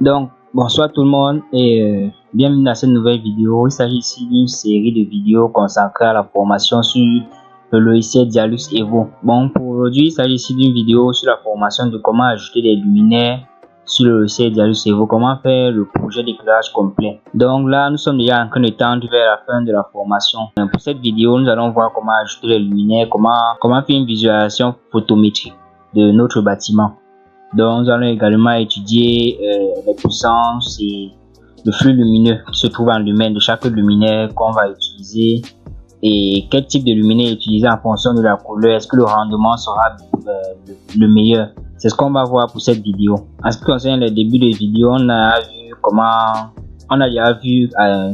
Donc, bonsoir tout le monde et bienvenue dans cette nouvelle vidéo. Il s'agit ici d'une série de vidéos consacrée à la formation sur le logiciel Dialux Evo. Bon, pour aujourd'hui, il s'agit ici d'une vidéo sur la formation de comment ajouter des luminaires sur le logiciel Dialux Evo, comment faire le projet d'éclairage complet. Donc là, nous sommes déjà en train de tendre vers la fin de la formation. Pour cette vidéo, nous allons voir comment ajouter les luminaires, comment faire une visualisation photométrique de notre bâtiment. Donc, nous allons également étudier les puissances et le flux lumineux qui se trouve en lui-même de chaque luminaire qu'on va utiliser et quel type de luminaire utiliser en fonction de la couleur. Est-ce que le rendement sera le meilleur? C'est ce qu'on va voir pour cette vidéo. En ce qui concerne les débuts de vidéo, on a déjà vu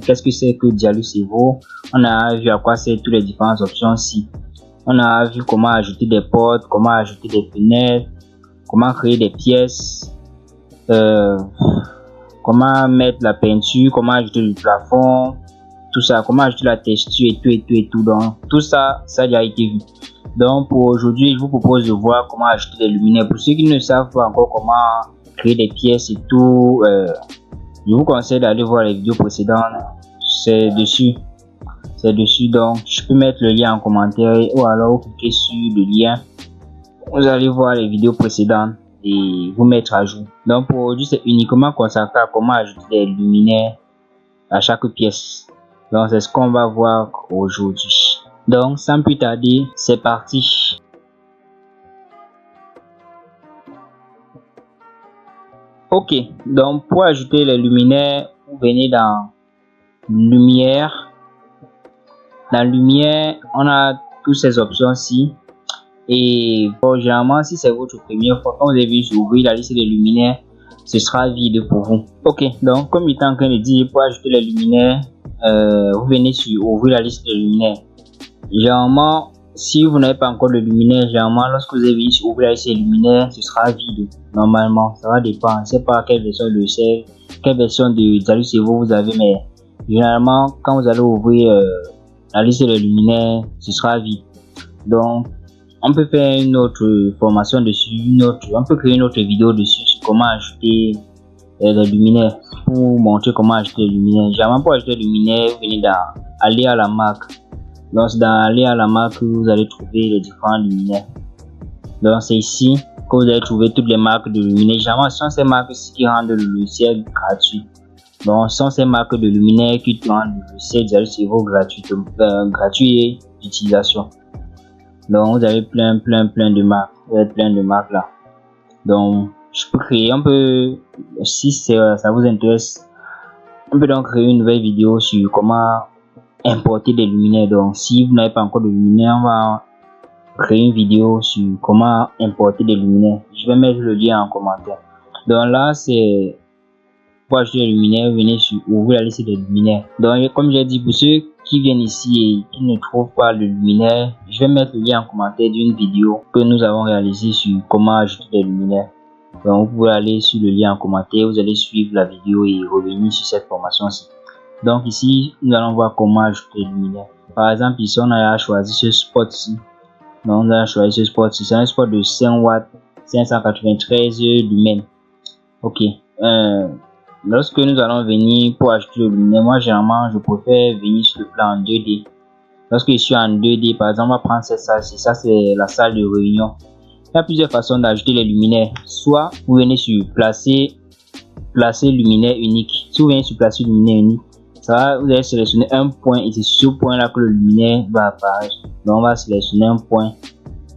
qu'est-ce que c'est que Dialux Evo. On a vu à quoi servent toutes les différentes options ici. On a vu comment ajouter des portes, comment ajouter des fenêtres, comment créer des pièces, comment mettre la peinture, comment ajouter le plafond, tout ça, comment ajouter la texture et tout. Donc tout ça, ça a déjà été vu. Donc pour aujourd'hui, je vous propose de voir comment ajouter des luminaires. Pour ceux qui ne savent pas encore comment créer des pièces et tout, je vous conseille d'aller voir les vidéos précédentes. C'est dessus. Donc je peux mettre le lien en commentaire ou alors vous cliquez sur le lien. Vous allez voir les vidéos précédentes et vous mettre à jour. Donc pour aujourd'hui, c'est uniquement consacré à comment ajouter des luminaires à chaque pièce. Donc c'est ce qu'on va voir aujourd'hui. Donc sans plus tarder, c'est parti. Ok, donc pour ajouter les luminaires, vous venez dans lumière. Dans lumière, on a toutes ces options-ci. Et bon, généralement, si c'est votre première fois, quand vous avez ouvrir la liste des luminaires, ce sera vide pour vous. Ok, donc comme il est en train de dire, pour ajouter les luminaires, vous venez sur ouvrir la liste des luminaires. Généralement, si vous n'avez pas encore de luminaire, généralement, lorsque vous avez ouvrir la liste des luminaires, ce sera vide. Normalement, ça va dépendre. Je ne sais pas quelle version de logiciel, quelle version de Dialux Evo vous avez, mais généralement, quand vous allez ouvrir la liste des luminaires, ce sera vide. Donc, on peut faire une autre formation dessus, on peut créer une autre vidéo dessus sur comment ajouter les luminaires, pour montrer comment ajouter les luminaires. Généralement, pour ajouter les luminaires, vous venez dans aller à la marque. Donc c'est dans aller à la marque que vous allez trouver les différents luminaires. Donc c'est ici que vous allez trouver toutes les marques de luminaires. Généralement, ce sont ces marques qui rendent le logiciel gratuit. Donc ce sont ces marques de luminaires qui rendent le logiciel Dialux Evo gratuit d'utilisation. Donc vous avez plein de marques, là. Donc je peux créer, si ça vous intéresse, on peut donc créer une nouvelle vidéo sur comment importer des luminaires. Donc si vous n'avez pas encore de luminaires, on va créer une vidéo sur comment importer des luminaires. Je vais mettre le lien en commentaire. Donc là, c'est pour ajouter les luminaires, venez sur ouvrir la liste des luminaires. Donc comme j'ai dit, pour ceux qui viennent ici et qui ne trouvent pas le luminaire, je vais mettre le lien en commentaire d'une vidéo que nous avons réalisée sur comment ajouter des luminaires. Donc vous pouvez aller sur le lien en commentaire, vous allez suivre la vidéo et revenir sur cette formation-ci. Donc ici, nous allons voir comment ajouter les luminaires. Par exemple, ici, on a choisi ce spot-ci. Donc on a choisi ce spot-ci. C'est un spot de 5 watts, 593 lumens. Ok. Lorsque nous allons venir pour ajouter le luminaire, moi généralement je préfère venir sur le plan en 2D. Lorsque je suis en 2D, par exemple, on va prendre cette salle, ça c'est la salle de réunion. Il y a plusieurs façons d'ajouter les luminaires. Soit vous venez sur placer luminaire unique. Si vous venez sur placer luminaire unique, ça va, vous allez sélectionner un point et c'est sur ce point là que le luminaire va apparaître. Donc on va sélectionner un point.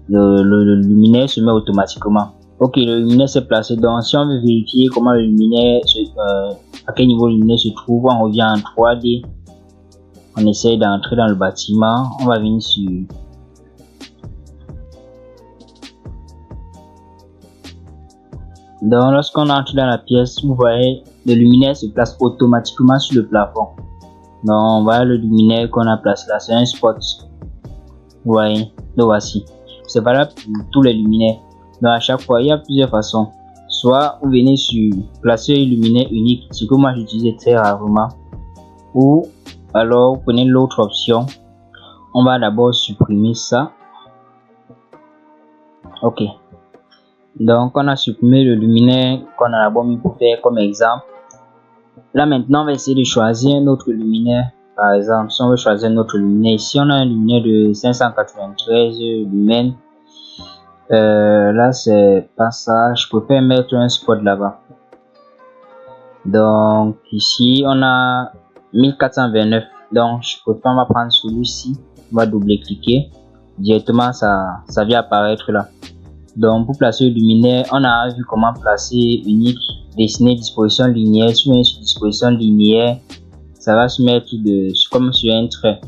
Le luminaire se met automatiquement. Ok, le luminaire s'est placé. Donc si on veut vérifier comment le luminaire à quel niveau le luminaire se trouve, on revient en 3D. On essaie d'entrer dans le bâtiment. On va venir sur donc lorsqu'on entre dans la pièce, vous voyez le luminaire se place automatiquement sur le plafond. Donc on voit le luminaire qu'on a placé là, c'est un spot. Vous voyez, le voici. C'est valable pour tous les luminaires. Donc à chaque fois, il y a plusieurs façons. Soit vous venez sur placer un luminaire unique, ce que moi j'utilise très rarement, ou alors vous prenez l'autre option. On va d'abord supprimer ça. Ok. Donc, on a supprimé le luminaire qu'on a d'abord mis pour faire comme exemple. Là, maintenant, on va essayer de choisir un autre luminaire. Par exemple, si on veut choisir un autre luminaire, ici, on a un luminaire de 593 lumens. Là, c'est pas ça. Je préfère mettre un spot là-bas. Donc, ici, on a 1429. Donc, je préfère, on va prendre celui-ci. On va double-cliquer. Directement, ça vient apparaître là. Donc, pour placer le luminaire, on a vu comment placer unique, dessiner disposition linéaire. Si on est sur disposition linéaire, ça va se mettre comme sur un trait.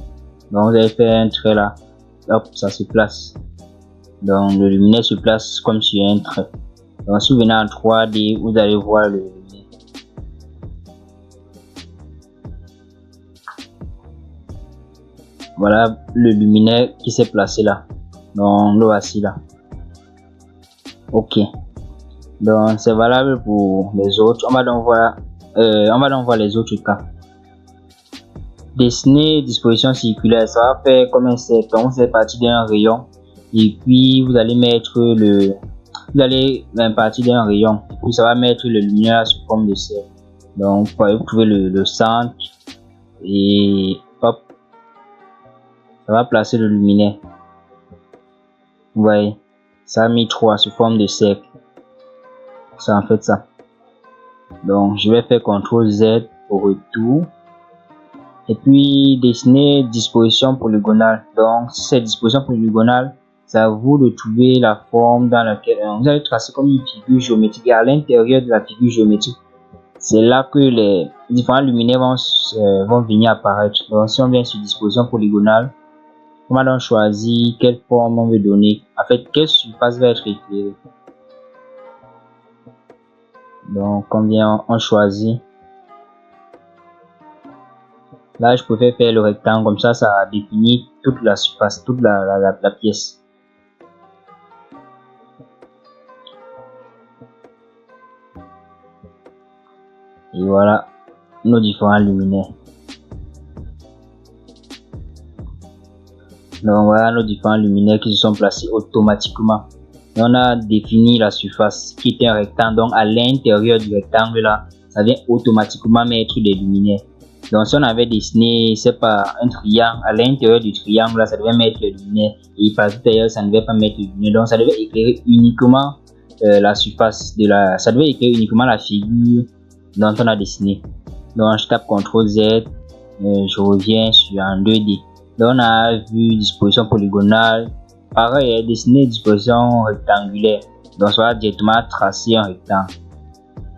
Donc, vous allez faire un trait là. Hop, ça se place. Donc, le luminaire se place comme sur un trait. Donc, si vous venez en 3D, vous allez voir le luminaire. Voilà le luminaire qui s'est placé là. Donc, le voici là. Ok. Donc, c'est valable pour les autres. On va donc voir les autres cas. Dessiner disposition circulaire, ça va faire comme un cercle. Donc, c'est parti d'un rayon. Et puis, vous allez partir d'un rayon. Et puis, ça va mettre le luminaire sous forme de cercle. Donc, vous pouvez trouver le centre. Et hop. Ça va placer le luminaire. Vous voyez. Ça a mis 3 sous forme de cercle. C'est en fait ça. Donc, je vais faire CTRL Z au retour. Et puis, dessiner disposition polygonale. Donc, si c'est disposition polygonale, c'est à vous de trouver la forme dans laquelle vous allez tracer comme une figure géométrique. Et à l'intérieur de la figure géométrique, c'est là que les différents luminaires vont venir apparaître. Donc, si on vient sur disposition polygonale, on va donc choisir quelle forme on veut donner. En fait, quelle surface va être éclairée. Donc, on choisit. Là, je préfère faire le rectangle, comme ça définit toute la surface, toute la pièce. Et voilà nos différents luminaires. Donc voilà nos différents luminaires qui se sont placés automatiquement. Et on a défini la surface qui était un rectangle. Donc à l'intérieur du rectangle là, ça vient automatiquement mettre des luminaires. Donc si on avait dessiné, c'est pas un triangle, à l'intérieur du triangle là, ça devait mettre les luminaires. Et partout ailleurs, ça ne devait pas mettre les luminaires. Donc ça devait éclairer uniquement la surface ça devait éclairer uniquement la figure dont on a dessiné. Donc je tape CTRL Z, je reviens sur en 2D. Donc on a vu disposition polygonale, pareil, dessiner disposition rectangulaire. Donc ça va directement tracer un rectangle.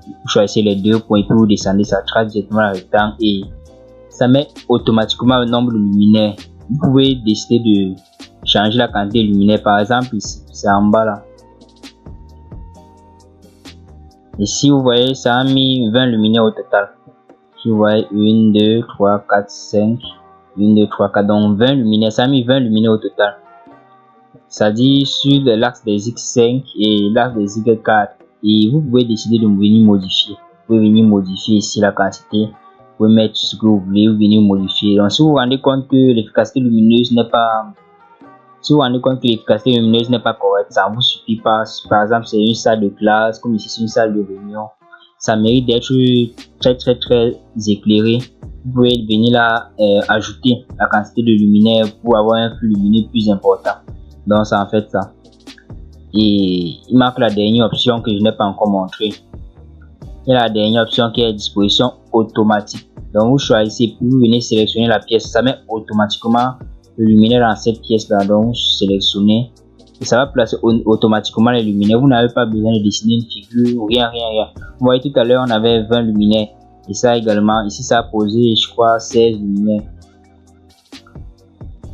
Vous choisissez les deux points pour vous descendre, ça trace directement le rectangle et ça met automatiquement le nombre de luminaires. Vous pouvez décider de changer la quantité de luminaires. Par exemple ici, c'est en bas là. Ici vous voyez, ça a mis 20 luminaires au total. Si vous voyez 1, 2, 3, 4, 5, 1, 2, 3, 4, donc 20 luminaires, ça a mis 20 luminaires au total. Ça dit sur l'axe des X5 et l'axe des Y4. Et vous pouvez décider de venir modifier. Vous pouvez venir modifier ici la quantité. Vous pouvez mettre ce que vous voulez, vous venir modifier. Donc si vous vous rendez compte que l'efficacité lumineuse n'est pas correcte, ça vous suffit pas. Par exemple, c'est une salle de classe, comme ici c'est une salle de réunion. Ça mérite d'être très éclairé. Vous pouvez venir là ajouter la quantité de luminaire pour avoir un flux lumineux plus important. Donc c'est en fait ça. Et il manque la dernière option que je n'ai pas encore montré. Il y a la dernière option qui est disposition automatique. Donc vous choisissez, vous venez sélectionner la pièce, ça met automatiquement le luminaire dans cette pièce là. Donc vous sélectionnez et ça va placer automatiquement les luminaires. Vous n'avez pas besoin de dessiner une figure ou rien. Vous voyez, tout à l'heure on avait 20 luminaires et ça également, ici ça a posé je crois 16 luminaires.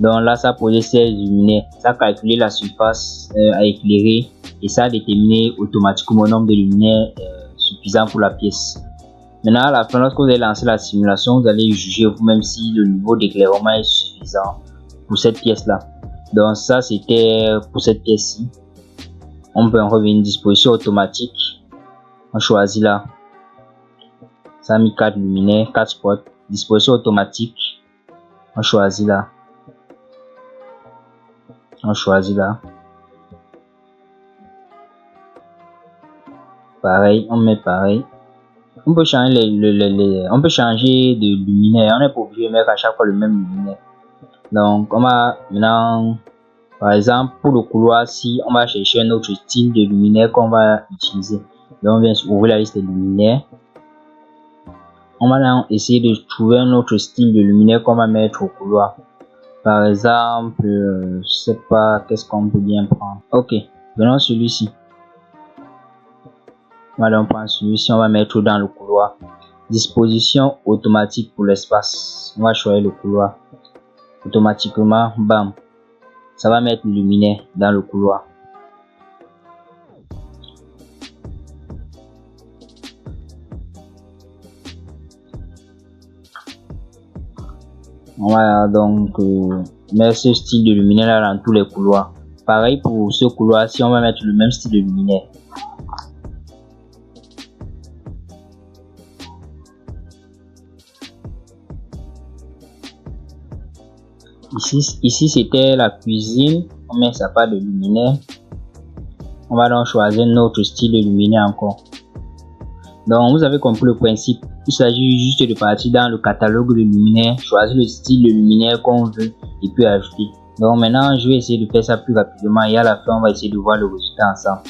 Donc là ça a posé 16 luminaires, ça a calculé la surface à éclairer et ça a déterminé automatiquement le nombre de luminaires suffisant pour la pièce. Maintenant à la fin, lorsque vous allez lancer la simulation, vous allez juger vous-même si le niveau d'éclairement est suffisant pour cette pièce là. Donc ça c'était pour cette pièce-ci. On peut en revenir disposition automatique. On choisit là. Ça a mis 4 luminaires, 4 spots. Disposition automatique. On choisit là. On choisit là. Pareil, on met pareil. On peut changer on peut changer de luminaire. On n'est pas obligé de mettre à chaque fois le même luminaire. Donc, on va maintenant, par exemple, pour le couloir, si on va chercher un autre style de luminaire qu'on va utiliser. Donc, on vient ouvrir la liste des luminaires. On va là essayer de trouver un autre style de luminaire qu'on va mettre au couloir. Par exemple, je sais pas, qu'est-ce qu'on peut bien prendre. Ok, prenons celui-ci. Voilà, on prend celui-ci, on va mettre dans le couloir. Disposition automatique pour l'espace. On va choisir le couloir. Automatiquement, bam, ça va mettre le luminaire dans le couloir. On va donc mettre ce style de luminaire là dans tous les couloirs. Pareil pour ce couloir, si on va mettre le même style de luminaire. Ici c'était la cuisine, on met sa part de luminaire. On va donc choisir notre style de luminaire encore. Donc vous avez compris le principe. Il s'agit juste de partir dans le catalogue de luminaire, choisir le style de luminaire qu'on veut et puis ajouter. Donc maintenant je vais essayer de faire ça plus rapidement et à la fin on va essayer de voir le résultat ensemble.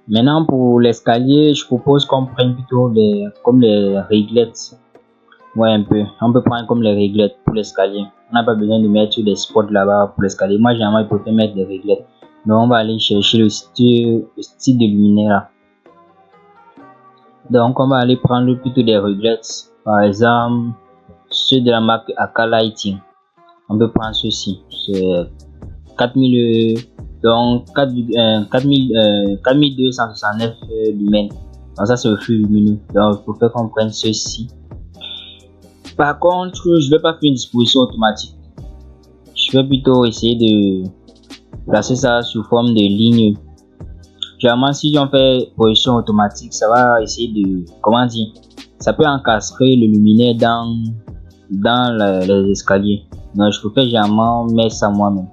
Maintenant pour l'escalier, je propose qu'on prenne plutôt comme les réglettes. Ouais, un peu. On peut prendre comme les réglettes pour l'escalier. On n'a pas besoin de mettre des spots là-bas pour l'escalier. Moi, généralement, je préfère mettre des réglettes. Donc, on va aller chercher le style de luminaire là. Donc, on va aller prendre plutôt des réglettes. Par exemple, ceux de la marque AK Lighting. On peut prendre ceux-ci. C'est 4000, donc 4269 lumens. Donc, ça, c'est le flux lumineux. Donc, il faut qu'on prenne ceux-ci. Par contre, je vais pas faire une disposition automatique. Je vais plutôt essayer de placer ça sous forme de ligne. Généralement, si on fait position automatique, ça va essayer de, comment dire, ça peut encastrer le luminaire dans les escaliers. Donc, je préfère généralement mettre ça moi-même.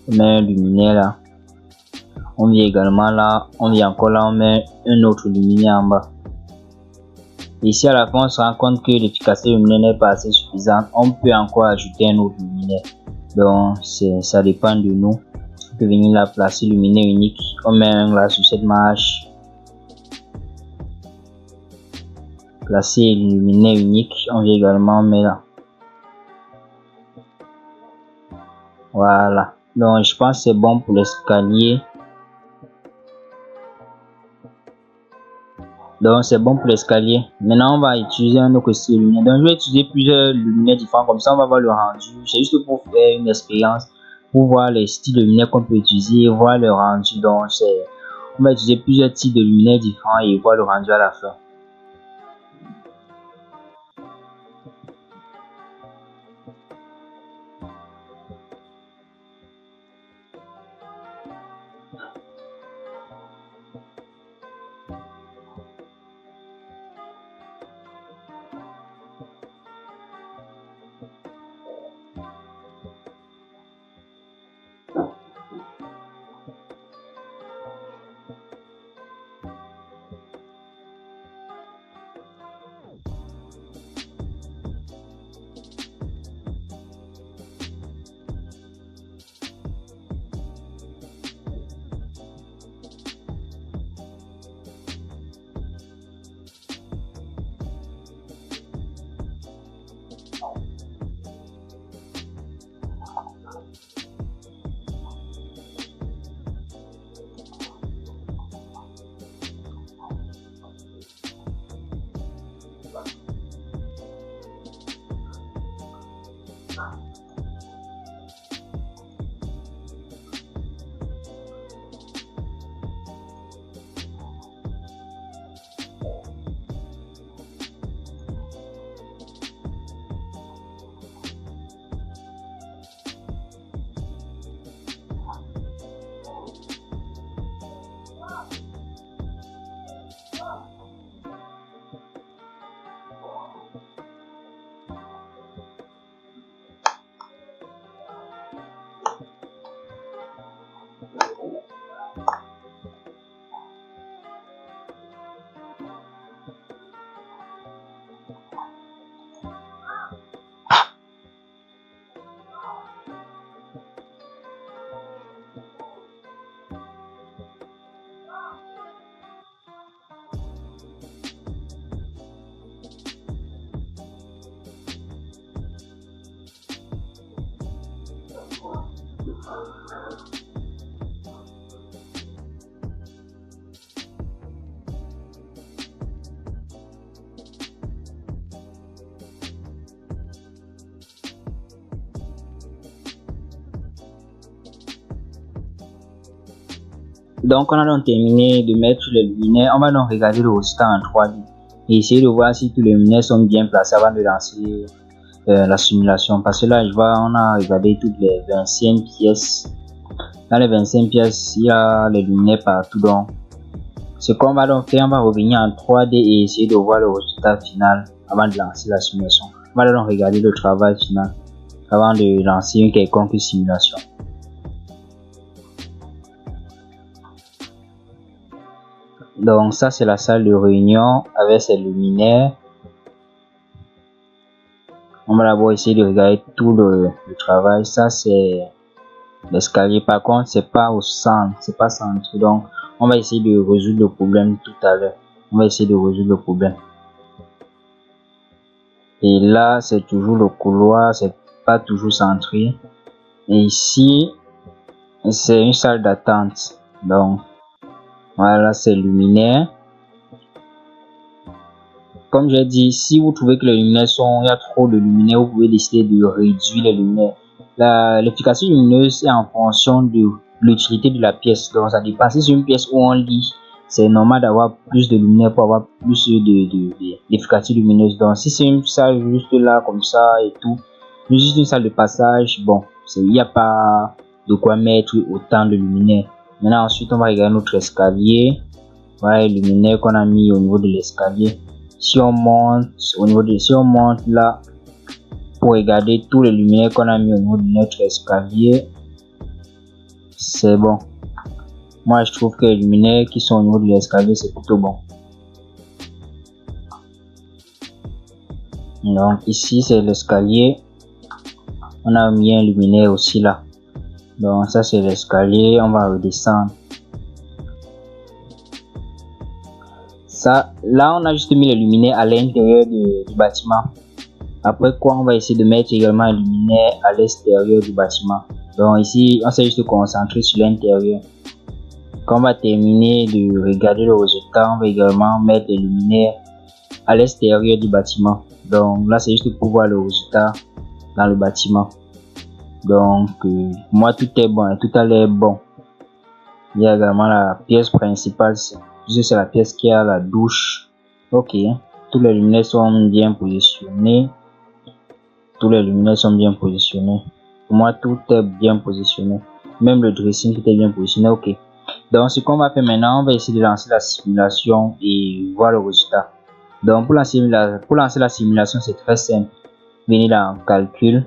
On met un luminaire là. On vient également là. On vient encore là. On met un autre luminaire en bas. Ici à la fin, on se rend compte que l'efficacité luminaire n'est pas assez suffisante. On peut encore ajouter un autre luminaire. Donc, ça dépend de nous. On peut venir là placer luminaire unique. On met un là sur cette marche. Placer luminaire unique. On vient également mettre là. Voilà. Donc, je pense que c'est bon pour l'escalier. Donc, c'est bon pour l'escalier. Maintenant, on va utiliser un autre style de luminaire. Donc, je vais utiliser plusieurs luminaires différents. Comme ça, on va voir le rendu. C'est juste pour faire une expérience. Pour voir les styles de luminaire qu'on peut utiliser. Voir le rendu. Donc, on va utiliser plusieurs types de luminaires différents et voir le rendu à la fin. Donc on a donc terminé de mettre les luminaires. On va donc regarder le résultat en 3D et essayer de voir si tous les luminaires sont bien placés avant de lancer la simulation. Parce que là, on a regardé toutes les 25 pièces. Dans les 25 pièces, il y a les luminaires partout. Donc, ce qu'on va donc faire, on va revenir en 3D et essayer de voir le résultat final avant de lancer la simulation. On va donc regarder le travail final avant de lancer une quelconque simulation. Donc ça, c'est la salle de réunion avec ses luminaires. On va d'abord essayer de regarder tout le travail. Ça, c'est l'escalier. Par contre, c'est pas au centre, c'est pas centré. Donc on va essayer de résoudre le problème tout à l'heure. On va essayer de résoudre le problème. Et là, c'est toujours le couloir, c'est pas toujours centré. Et ici, c'est une salle d'attente. Donc voilà, c'est luminaire. Comme j'ai dit, si vous trouvez que les luminaires il y a trop de luminaires, vous pouvez décider de réduire les luminaires. L'efficacité lumineuse est en fonction de l'utilité de la pièce. Donc ça dépend. Si c'est une pièce où on lit, c'est normal d'avoir plus de lumière pour avoir plus d'efficacité lumineuse. Donc si c'est une salle juste là comme ça et tout, juste une salle de passage, bon, il n'y a pas de quoi mettre autant de luminaire. Maintenant ensuite on va regarder notre escalier. Voilà les luminaires qu'on a mis au niveau de l'escalier. Si on monte là pour regarder tous les luminaires qu'on a mis au niveau de notre escalier, c'est bon. Moi je trouve que les luminaires qui sont au niveau de l'escalier, c'est plutôt bon. Donc ici c'est l'escalier. On a mis un luminaire aussi là. Donc ça c'est l'escalier. On va redescendre. Ça, là on a juste mis les luminaires à l'intérieur du bâtiment. Après quoi, on va essayer de mettre également un luminaire à l'extérieur du bâtiment. Donc ici, on s'est juste concentré sur l'intérieur. Quand on va terminer de regarder le résultat, on va également mettre les luminaires à l'extérieur du bâtiment. Donc là, c'est juste pour voir le résultat dans le bâtiment. Donc moi, tout est bon, tout a l'air bon. Il y a également la pièce principale, c'est la pièce qui a la douche. Ok, tous les luminaires sont bien positionnés. Tous les luminaires sont bien positionnés. Pour moi, tout est bien positionné. Même le dressing, tout est bien positionné. Ok. Donc, ce qu'on va faire maintenant, on va essayer de lancer la simulation et voir le résultat. Donc, pour lancer la simulation, c'est très simple. Venez dans calcul.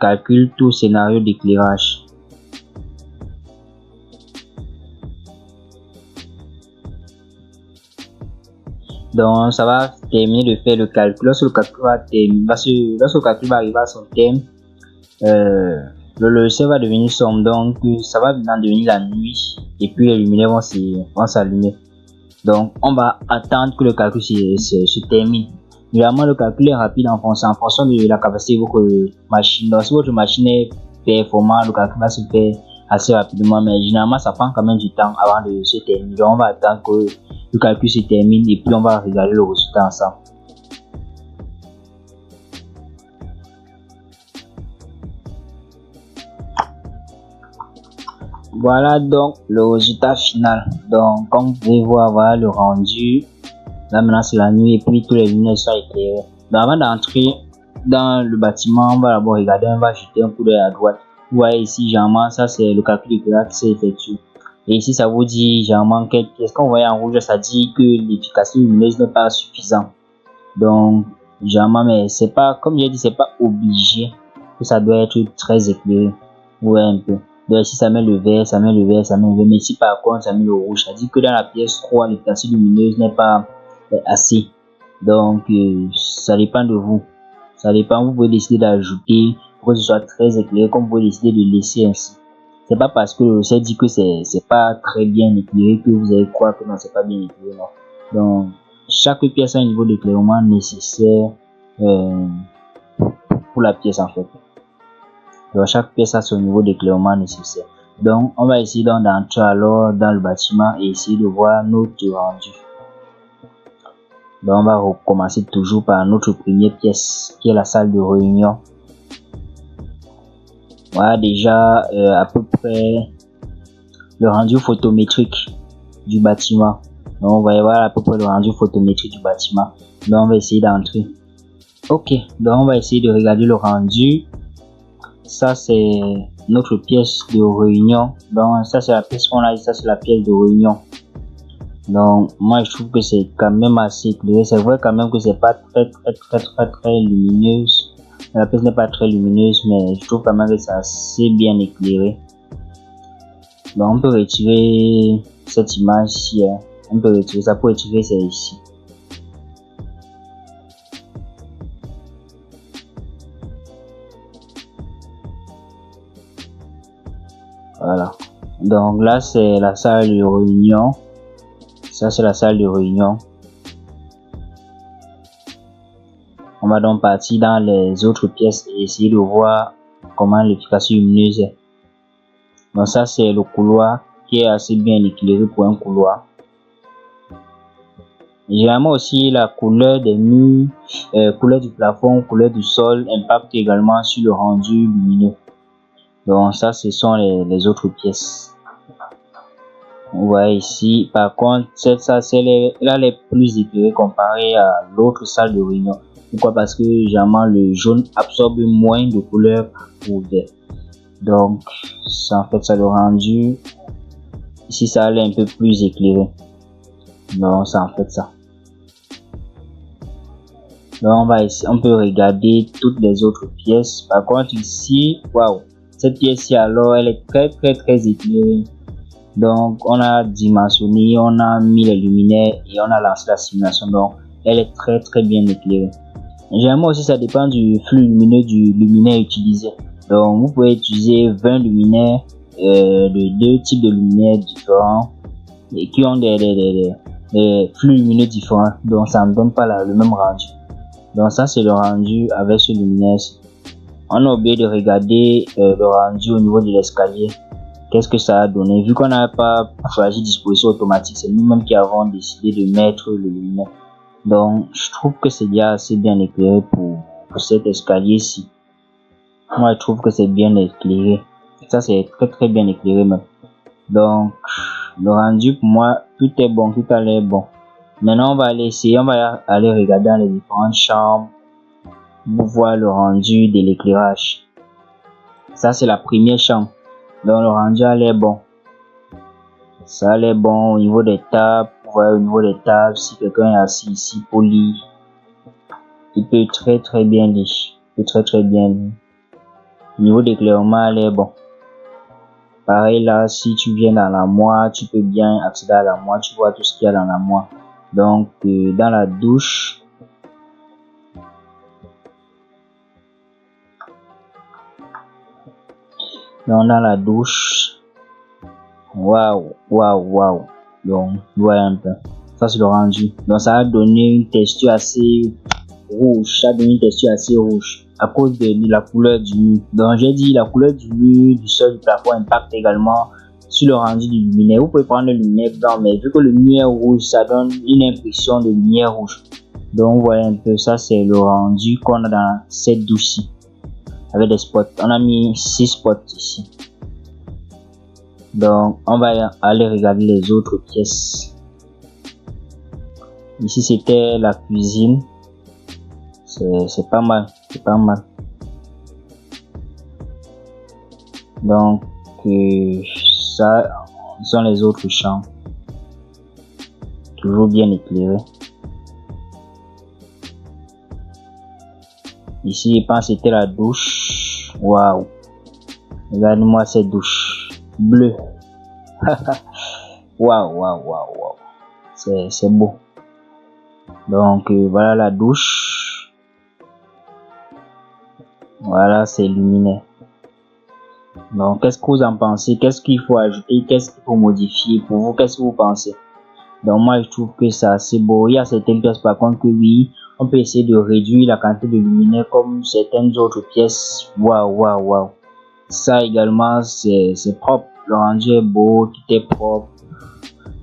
Calcul tout scénario d'éclairage. Donc, ça va terminer de faire le calcul. Lorsque le calcul va arriver à son terme, le logiciel va devenir sombre. Donc, ça va maintenant devenir la nuit. Et puis, les luminaires vont s'allumer. Donc, on va attendre que le calcul se termine. Évidemment, le calcul est rapide en fonction de la capacité de votre machine. Donc, si votre machine est performante, le calcul va se faire assez rapidement. Mais généralement, ça prend quand même du temps avant de se terminer. Donc, on va attendre que le calcul se termine et puis on va regarder le résultat ensemble. Voilà donc le résultat final. Donc, comme vous pouvez voir, voilà le rendu. Là maintenant c'est la nuit et puis tous les lumières sont éclairées. Donc avant d'entrer dans le bâtiment, on va d'abord regarder, on va jeter un coup d'œil à droite. Vous voyez ici, généralement, ça c'est le calcul d'éclairage qui s'est effectué. Et ici, ça vous dit généralement quelle pièce. Quand vous voyez en rouge, ça dit que l'efficacité lumineuse n'est pas suffisante. Donc, généralement, mais c'est pas, comme j'ai dit, c'est pas obligé que ça doit être très éclairé. Vous voyez un peu. Donc ici, ça met le vert, ça met le vert, ça met le vert. Mais ici, par contre, ça met le rouge. Ça dit que dans la pièce 3, l'efficacité lumineuse n'est pas assez. Donc ça dépend de vous. Ça dépend, vous pouvez décider d'ajouter pour que ce soit très éclairé, comme vous pouvez décider de laisser ainsi. C'est pas parce que le logiciel dit que c'est pas très bien éclairé que vous allez croire que non, c'est pas bien éclairé, non. Donc chaque pièce a un niveau d'éclairement nécessaire pour la pièce en fait. Donc chaque pièce a son niveau d'éclairement nécessaire. Donc on va essayer d'entrer alors dans le bâtiment et essayer de voir notre rendu. Donc on va recommencer toujours par notre première pièce qui est la salle de réunion. Voilà déjà à peu près le rendu photométrique du bâtiment. Donc on va y voir à peu près le rendu photométrique du bâtiment. Donc on va essayer d'entrer. Ok, donc on va essayer de regarder le rendu. Ça c'est notre pièce de réunion. Donc ça c'est la pièce qu'on a dit, ça c'est la pièce de réunion. Donc moi je trouve que c'est quand même assez éclairé. C'est vrai quand même que c'est pas très lumineuse. La pièce n'est pas très lumineuse, mais je trouve quand même que c'est assez bien éclairé. Donc on peut retirer cette image ici. On peut retirer ça pour retirer c'est ici. Voilà. Donc là c'est la salle de réunion. Ça c'est la salle de réunion. On va donc partir dans les autres pièces et essayer de voir comment l'efficacité lumineuse est. Donc ça c'est le couloir qui est assez bien éclairé pour un couloir. Généralement aussi la couleur des murs, couleur du plafond, couleur du sol impacte également sur le rendu lumineux. Donc ça ce sont les autres pièces. Vous voyez ici, par contre, cette salle, elle est plus éclairée comparée à l'autre salle de réunion. Pourquoi? Parce que généralement le jaune absorbe moins de couleur au vert. Donc, ça, en fait, ça le rendu. Ici, ça allait un peu plus éclairé. Donc, ça en fait ça. Donc, on peut regarder toutes les autres pièces. Par contre, ici, waouh, cette pièce-ci, alors, elle est très éclairée. Donc, on a dimensionné, on a mis les luminaires et on a lancé la simulation. Donc, elle est très bien éclairée. Généralement aussi, ça dépend du flux lumineux du luminaire utilisé. Donc, vous pouvez utiliser 20 luminaires de deux types de luminaires différents et qui ont des flux lumineux différents. Donc, ça ne donne pas le même rendu. Donc, ça, c'est le rendu avec ce luminaire. On a oublié de regarder le rendu au niveau de l'escalier. Qu'est-ce que ça a donné? Vu qu'on n'a pas choisi disposition automatique, c'est nous-mêmes qui avons décidé de mettre le luminaire. Donc, je trouve que c'est déjà assez bien éclairé pour cet escalier-ci. Moi, je trouve que c'est bien éclairé. Ça, c'est très bien éclairé même. Donc, le rendu pour moi, tout est bon, tout a l'air bon. Maintenant, on va aller essayer, on va aller regarder dans les différentes chambres pour voir le rendu de l'éclairage. Ça, c'est la première chambre. Donc, le rendu a l'air bon. Ça a l'air bon au niveau des tables. Vous voyez au niveau des tables, si quelqu'un est assis ici pour lire, il peut très bien lire. Il peut très bien lire. Au niveau d'éclairement, a l'air bon. Pareil là, si tu viens dans la moire, tu peux bien accéder à la moire. Tu vois tout ce qu'il y a dans la moire. Donc, dans la douche, waouh. Donc, vous voyez un peu. Ça, c'est le rendu. Donc, ça a donné une texture assez rouge. À cause de la couleur du mur. Donc, j'ai dit la couleur du mur, du sol, du plafond impacte également sur le rendu du luminaire. Vous pouvez prendre le luminaire blanc, mais vu que le mur est rouge, ça donne une impression de lumière rouge. Donc, vous voyez un peu, ça, c'est le rendu qu'on a dans cette douche-ci. Avec des spots. On a mis 6 spots ici. Donc, on va aller regarder les autres pièces. Ici, c'était la cuisine. C'est pas mal. Donc, ça sont les autres chambres. Toujours bien éclairées. Ici, je pense que c'était la douche. Waouh. Regardez-moi cette douche. Bleue. Waouh. C'est beau. Donc, voilà la douche. Voilà, c'est luminaire. Donc, qu'est-ce que vous en pensez? Qu'est-ce qu'il faut ajouter? Qu'est-ce qu'il faut modifier? Pour vous, qu'est-ce que vous pensez? Donc, moi, je trouve que c'est assez beau. Il y a certaines pièces, par contre, que oui, on peut essayer de réduire la quantité de luminaire comme certaines autres pièces. Waouh. Ça également, c'est propre. Le rendu est beau, tout est propre.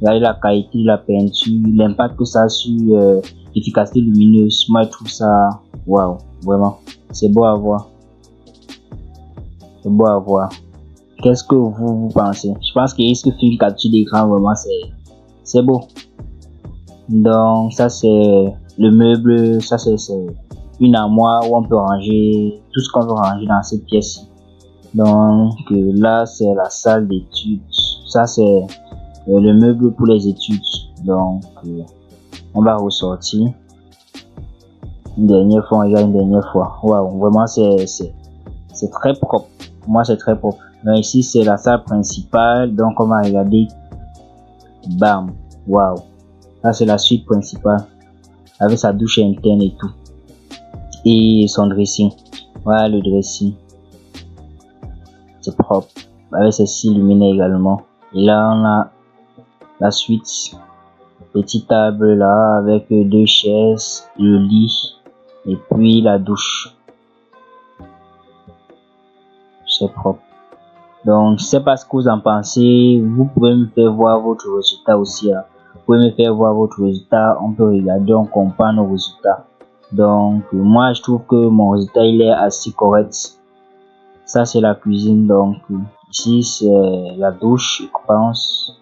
Regardez la qualité de la peinture, l'impact que ça a sur l'efficacité lumineuse. Moi, je trouve ça, waouh, vraiment. C'est beau à voir. Qu'est-ce que vous pensez? Je pense qu'il risque une capture d'écran, vraiment c'est beau. Donc ça c'est le meuble, ça c'est une armoire où on peut ranger tout ce qu'on veut ranger dans cette pièce. Donc là c'est la salle d'études, ça c'est le meuble pour les études. Donc on va ressortir une dernière fois, on regarde une dernière fois. Waouh, vraiment c'est très propre. Moi c'est très propre. Donc ici c'est la salle principale, donc on va regarder. Bam, waouh, ça c'est la suite principale avec sa douche interne et tout, et son dressing. Voilà le dressing, c'est propre avec ses 6 luminaires également. Et là on a la suite, petite table là avec 2 chaises, le lit et puis la douche. C'est propre. Donc je sais pas ce que vous en pensez. Vous pouvez me faire voir votre résultat aussi là. Vous pouvez me faire voir votre résultat, on peut regarder, on compare nos résultats. Donc moi je trouve que mon résultat il est assez correct. Ça c'est la cuisine, donc ici c'est la douche, je pense.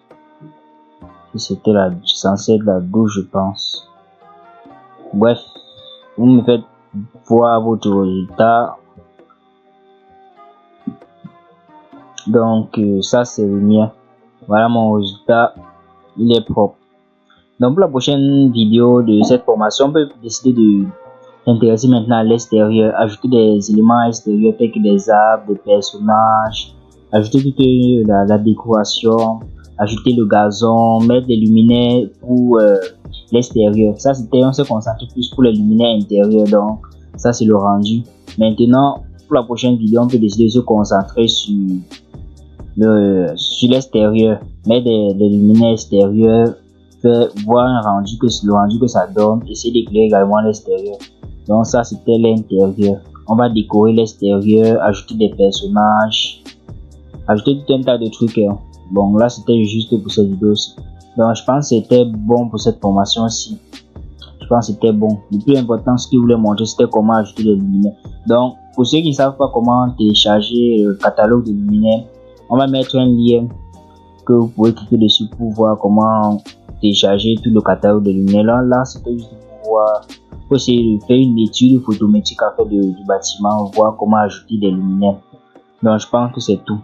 C'était censé être la douche, je pense. Bref, vous me faites voir votre résultat. Donc ça c'est le mien. Voilà mon résultat, il est propre. Donc pour la prochaine vidéo de cette formation, on peut décider de s'intéresser maintenant à l'extérieur, ajouter des éléments extérieurs tels que des arbres, des personnages, ajouter toute la décoration, ajouter le gazon, mettre des luminaires pour l'extérieur. Ça c'était, on s'est concentré plus pour les luminaires intérieurs, donc ça c'est le rendu. Maintenant pour la prochaine vidéo, on peut décider de se concentrer sur l'extérieur, mettre des luminaires extérieurs, faire voir le rendu que ça donne, essayer d'éclairer également l'extérieur. Donc ça c'était l'intérieur. On va décorer l'extérieur, ajouter des personnages, ajouter tout un tas de trucs. Bon là c'était juste pour cette vidéo aussi. Donc je pense que c'était bon pour cette formation ci. Je pense que c'était bon. Le plus important, ce que je voulais montrer, c'était comment ajouter les luminaires. Donc pour ceux qui ne savent pas comment télécharger le catalogue de luminaires, on va mettre un lien que vous pouvez cliquer dessus pour voir comment télécharger tout le catalogue de luminaires. Là c'était juste pour voir, pour essayer de faire une étude photométrique à faire du bâtiment, voir comment ajouter des luminaires. Donc je pense que c'est tout.